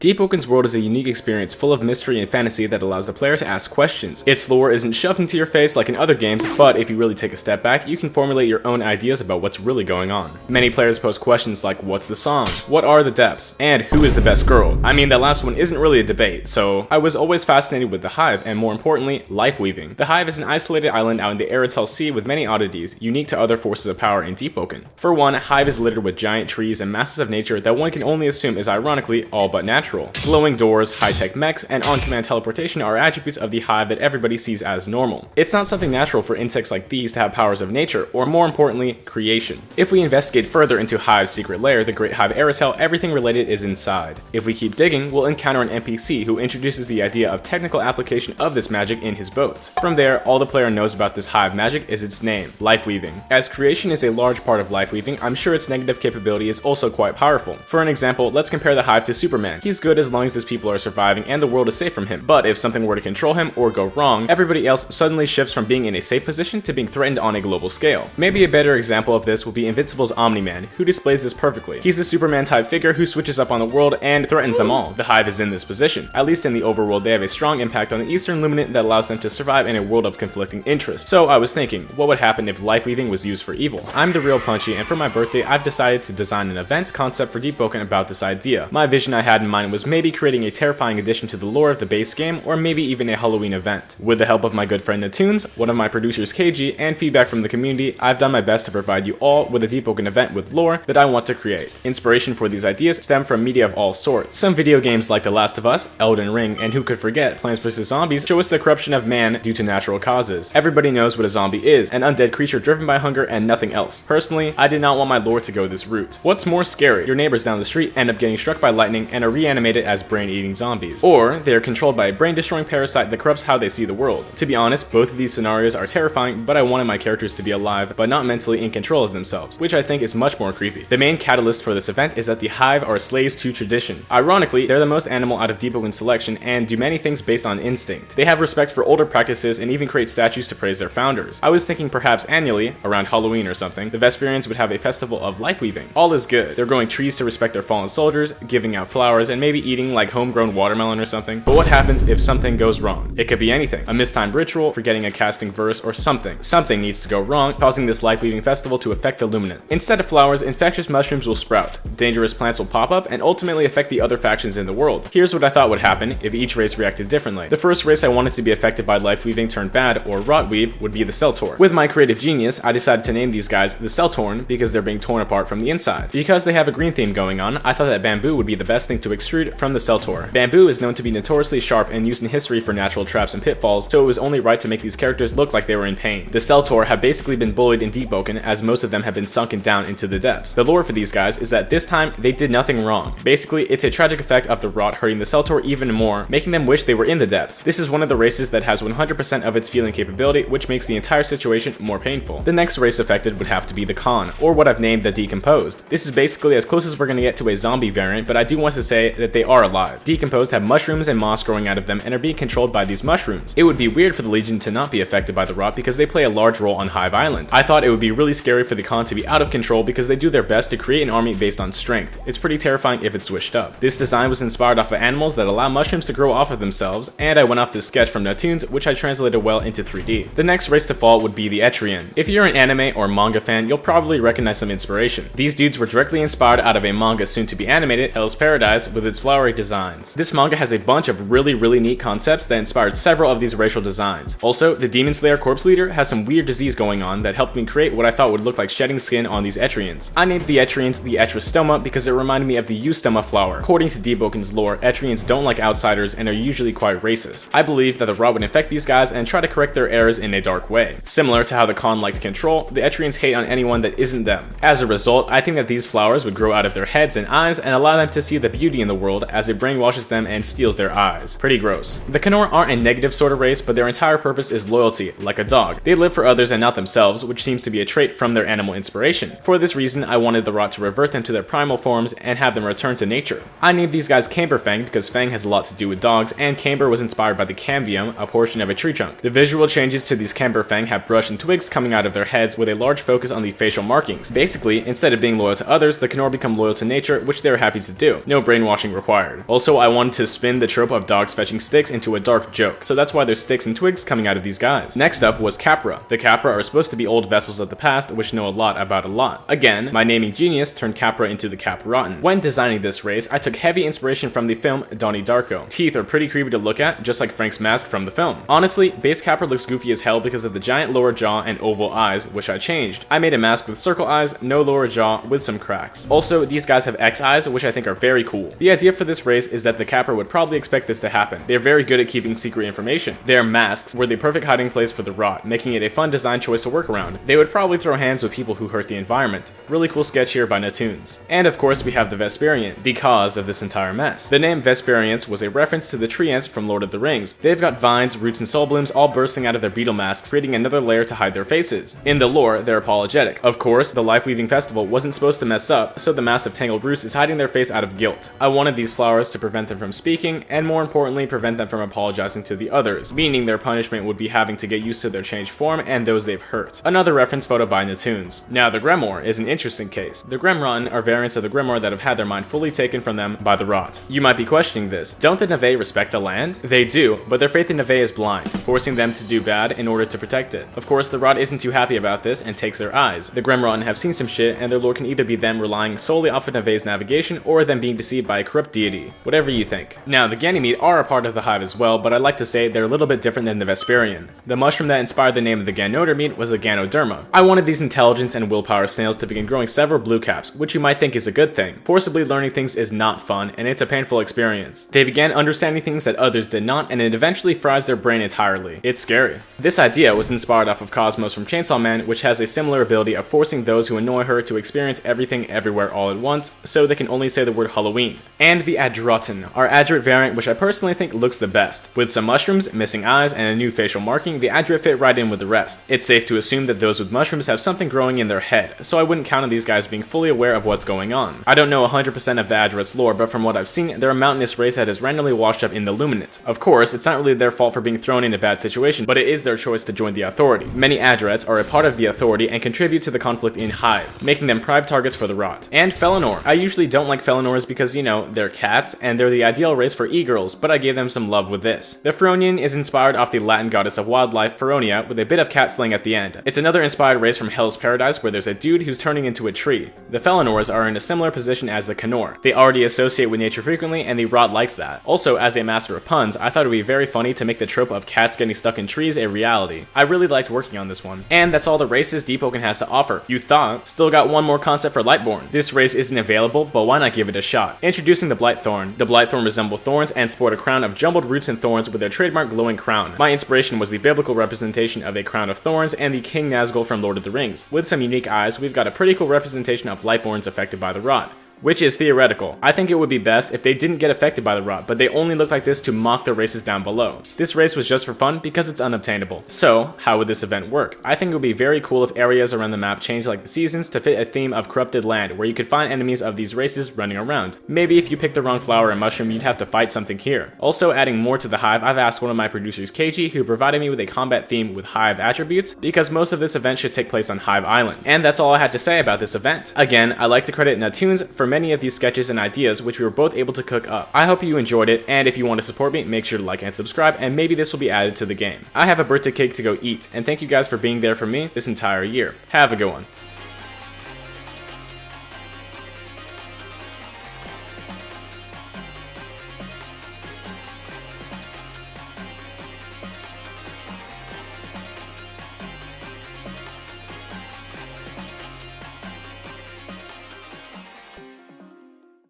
Deepwoken's world is a unique experience full of mystery and fantasy that allows the player to ask questions. Its lore isn't shoved into your face like in other games, but if you really take a step back, you can formulate your own ideas about what's really going on. Many players pose questions like, what's the song? What are the depths? And who is the best girl? I mean, that last one isn't really a debate, so I was always fascinated with the Hive, and more importantly, Lifeweaving. The Hive is an isolated island out in the Etrestoma Sea with many oddities, unique to other forces of power in Deepwoken. For one, Hive is littered with giant trees and masses of nature that one can only assume is ironically all but natural. Glowing doors, high-tech mechs, and on-command teleportation are attributes of the Hive that everybody sees as normal. It's not something natural for insects like these to have powers of nature, or more importantly, creation. If we investigate further into Hive's secret lair, the Great Hive Erisel, everything related is inside. If we keep digging, we'll encounter an NPC who introduces the idea of technical application of this magic in his boats. From there, all the player knows about this Hive magic is its name, Lifeweaving. As creation is a large part of Lifeweaving, I'm sure its negative capability is also quite powerful. For an example, let's compare the Hive to Superman. He's good as long as his people are surviving and the world is safe from him, but if something were to control him or go wrong, everybody else suddenly shifts from being in a safe position to being threatened on a global scale. Maybe a better example of this would be Invincible's Omni-Man, who displays this perfectly. He's a Superman type figure who switches up on the world and threatens them all. The Hive is in this position. At least in the overworld, they have a strong impact on the Eastern Luminant that allows them to survive in a world of conflicting interests. So I was thinking, what would happen if Lifeweaving was used for evil? I'm TheRealPunchee, and for my birthday, I've decided to design an event concept for Deepwoken about this idea. My vision I had in mind was maybe creating a terrifying addition to the lore of the base game, or maybe even a Halloween event. With the help of my good friend Natunes, one of my producers Keiji, and feedback from the community, I've done my best to provide you all with a Deepwoken event with lore that I want to create. Inspiration for these ideas stem from media of all sorts. Some video games like The Last of Us, Elden Ring, and who could forget Plants vs. Zombies show us the corruption of man due to natural causes. Everybody knows what a zombie is, an undead creature driven by hunger and nothing else. Personally, I did not want my lore to go this route. What's more scary? Your neighbors down the street end up getting struck by lightning and are reanimated as brain-eating zombies. Or they are controlled by a brain-destroying parasite that corrupts how they see the world. To be honest, both of these scenarios are terrifying, but I wanted my characters to be alive, but not mentally in control of themselves, which I think is much more creepy. The main catalyst for this event is that the Hive are slaves to tradition. Ironically, they're the most animal out of Deepwoken's selection and do many things based on instinct. They have respect for older practices and even create statues to praise their founders. I was thinking perhaps annually, around Halloween or something, the Vesperients would have a festival of Lifeweaving. All is good. They're growing trees to respect their fallen soldiers, giving out flowers, and maybe eating like homegrown watermelon or something. But what happens if something goes wrong? It could be anything. A mistimed ritual, forgetting a casting verse, or something. Something needs to go wrong, causing this Lifeweaving festival to affect the Luminant. Instead of flowers, infectious mushrooms will sprout. Dangerous plants will pop up and ultimately affect the other factions in the world. Here's what I thought would happen if each race reacted differently. The first race I wanted to be affected by Lifeweaving turned bad, or rotweave, would be the Celtorn. With my creative genius, I decided to name these guys the Celtorn because they're being torn apart from the inside. Because they have a green theme going on, I thought that bamboo would be the best thing to extrude from the Celtorn. Bamboo is known to be notoriously sharp and used in history for natural traps and pitfalls, so it was only right to make these characters look like they were in pain. The Celtorn have basically been bullied in Deepwoken, as most of them have been sunken down into the depths. The lore for these guys is that this time they did nothing wrong. Basically, it's a tragic effect of the rot hurting the Celtorn even more, making them wish they were in the depths. This is one of the races that has 100% of its feeling capability, which makes the entire situation more painful. The next race affected would have to be the Khan, or what I've named the Dekhanposed. This is basically as close as we're gonna get to a zombie variant, but I do want to say that they are alive. Dekhanposed have mushrooms and moss growing out of them and are being controlled by these mushrooms. It would be weird for the Legion to not be affected by the rot because they play a large role on Hive Island. I thought it would be really scary for the Khan to be out of control because they do their best to create an army based on strength. It's pretty terrifying if it's switched up. This design was inspired off of animals that allow mushrooms to grow off of themselves, and I went off this sketch from Natunes, which I translated well into 3D. The next race to fall would be the Etrestoma. If you're an anime or manga fan, you'll probably recognize some inspiration. These dudes were directly inspired out of a manga soon to be animated, Hell's Paradise, with its flowery designs. This manga has a bunch of really neat concepts that inspired several of these racial designs. Also, the Demon Slayer corpse leader has some weird disease going on that helped me create what I thought would look like shedding skin on these Etrestoma. I named the Etrestoma the Etrestoma because it reminded me of the Eustoma flower. According to Deepwoken's lore, Etrestoma don't like outsiders and are usually quite racist. I believe that the rot would infect these guys and try to correct their errors in a dark way. Similar to how the Khan liked control, the Etrestoma hate on anyone that isn't them. As a result, I think that these flowers would grow out of their heads and eyes and allow them to see the beauty in the world as it brainwashes them and steals their eyes. Pretty gross. The Canor aren't a negative sort of race, but their entire purpose is loyalty, like a dog. They live for others and not themselves, which seems to be a trait from their animal inspiration. For this reason, I wanted the rot to revert them to their primal forms and have them return to nature. I named these guys Camberfang because Fang has a lot to do with dogs, and Camber was inspired by the cambium, a portion of a tree trunk. The visual changes to these Camberfang have brush and twigs coming out of their heads with a large focus on the facial markings. Basically, instead of being loyal to others, the Canor become loyal to nature, which they are happy to do. No brainwashing polishing required. Also, I wanted to spin the trope of dogs fetching sticks into a dark joke, so that's why there's sticks and twigs coming out of these guys. Next up was Capra. The Capra are supposed to be old vessels of the past, which know a lot about a lot. Again, my naming genius turned Capra into the Caprotten. When designing this race, I took heavy inspiration from the film Donnie Darko. Teeth are pretty creepy to look at, just like Frank's mask from the film. Honestly, base Capra looks goofy as hell because of the giant lower jaw and oval eyes, which I changed. I made a mask with circle eyes, no lower jaw, with some cracks. Also, these guys have X eyes, which I think are very cool. The idea for this race is that the Capra would probably expect this to happen. They're very good at keeping secret information. Their masks were the perfect hiding place for the rot, making it a fun design choice to work around. They would probably throw hands with people who hurt the environment. Really cool sketch here by Natoons. And of course we have the Vesperient, the cause of this entire mess. The name Vesperients was a reference to the tree ants from Lord of the Rings. They've got vines, roots, and soul blooms all bursting out of their beetle masks, creating another layer to hide their faces. In the lore, they're apologetic. Of course, the Lifeweaving Festival wasn't supposed to mess up, so the mass of tangled roots is hiding their face out of guilt. I wanted these flowers to prevent them from speaking, and more importantly, prevent them from apologizing to the others, meaning their punishment would be having to get used to their changed form and those they've hurt. Another reference photo by Natoons. Now, the Gremor is an interesting case. The Gremrotten are variants of the Gremor that have had their mind fully taken from them by the rot. You might be questioning this. Don't the Neve respect the land? They do, but their faith in Neve is blind, forcing them to do bad in order to protect it. Of course, the rot isn't too happy about this and takes their eyes. The Gremrotten have seen some shit, and their lore can either be them relying solely off of Neve's navigation or them being deceived by a corrupt deity. Whatever you think. Now, the Ganodermede are a part of the Hive as well, but I'd like to say they're a little bit different than the Vesperian. The mushroom that inspired the name of the Ganodermede was the Ganoderma. I wanted these intelligence and willpower snails to begin growing several blue caps, which you might think is a good thing. Forcibly learning things is not fun, and it's a painful experience. They began understanding things that others did not, and it eventually fries their brain entirely. It's scary. This idea was inspired off of Cosmos from Chainsaw Man, which has a similar ability of forcing those who annoy her to experience everything everywhere all at once, so they can only say the word Halloween. And the Adrotten, our Adrit variant, which I personally think looks the best. With some mushrooms, missing eyes, and a new facial marking, the Adrit fit right in with the rest. It's safe to assume that those with mushrooms have something growing in their head, so I wouldn't count on these guys being fully aware of what's going on. I don't know 100% of the Adrit's lore, but from what I've seen, they're a mountainous race that has randomly washed up in the Luminate. Of course, it's not really their fault for being thrown in a bad situation, but it is their choice to join the Authority. Many Adrets are a part of the Authority and contribute to the conflict in Hive, making them prime targets for the rot. And Felinor. I usually don't like Felinors because, you know, they're cats, and they're the ideal race for e-girls, but I gave them some love with this. The Feronyan is inspired off the Latin goddess of wildlife, Feronia, with a bit of cat slaying at the end. It's another inspired race from Hell's Paradise where there's a dude who's turning into a tree. The Felinors are in a similar position as the Canor. They already associate with nature frequently, and the rot likes that. Also, as a master of puns, I thought it would be very funny to make the trope of cats getting stuck in trees a reality. I really liked working on this one. And that's all the races Deepwoken has to offer. You thought? Still got one more concept for Lightborn. This race isn't available, but why not give it a shot? Introducing the Blighthorn. The Blighthorn resemble thorns and sport a crown of jumbled roots and thorns with their trademark glowing crown. My inspiration was the biblical representation of a crown of thorns and the King Nazgul from Lord of the Rings. With some unique eyes, we've got a pretty cool representation of Lightborns affected by the rot. Which is theoretical. I think it would be best if they didn't get affected by the rot, but they only look like this to mock the races down below. This race was just for fun because it's unobtainable. So, how would this event work? I think it would be very cool if areas around the map changed like the seasons to fit a theme of corrupted land, where you could find enemies of these races running around. Maybe if you picked the wrong flower or mushroom, you'd have to fight something here. Also, adding more to the Hive, I've asked one of my producers, Keiji, who provided me with a combat theme with Hive attributes, because most of this event should take place on Hive Island. And that's all I had to say about this event. Again, I like to credit Natoons for many of these sketches and ideas, which we were both able to cook up. I hope you enjoyed it, and if you want to support me, make sure to like and subscribe, and maybe this will be added to the game. I have a birthday cake to go eat, and thank you guys for being there for me this entire year. Have a good one.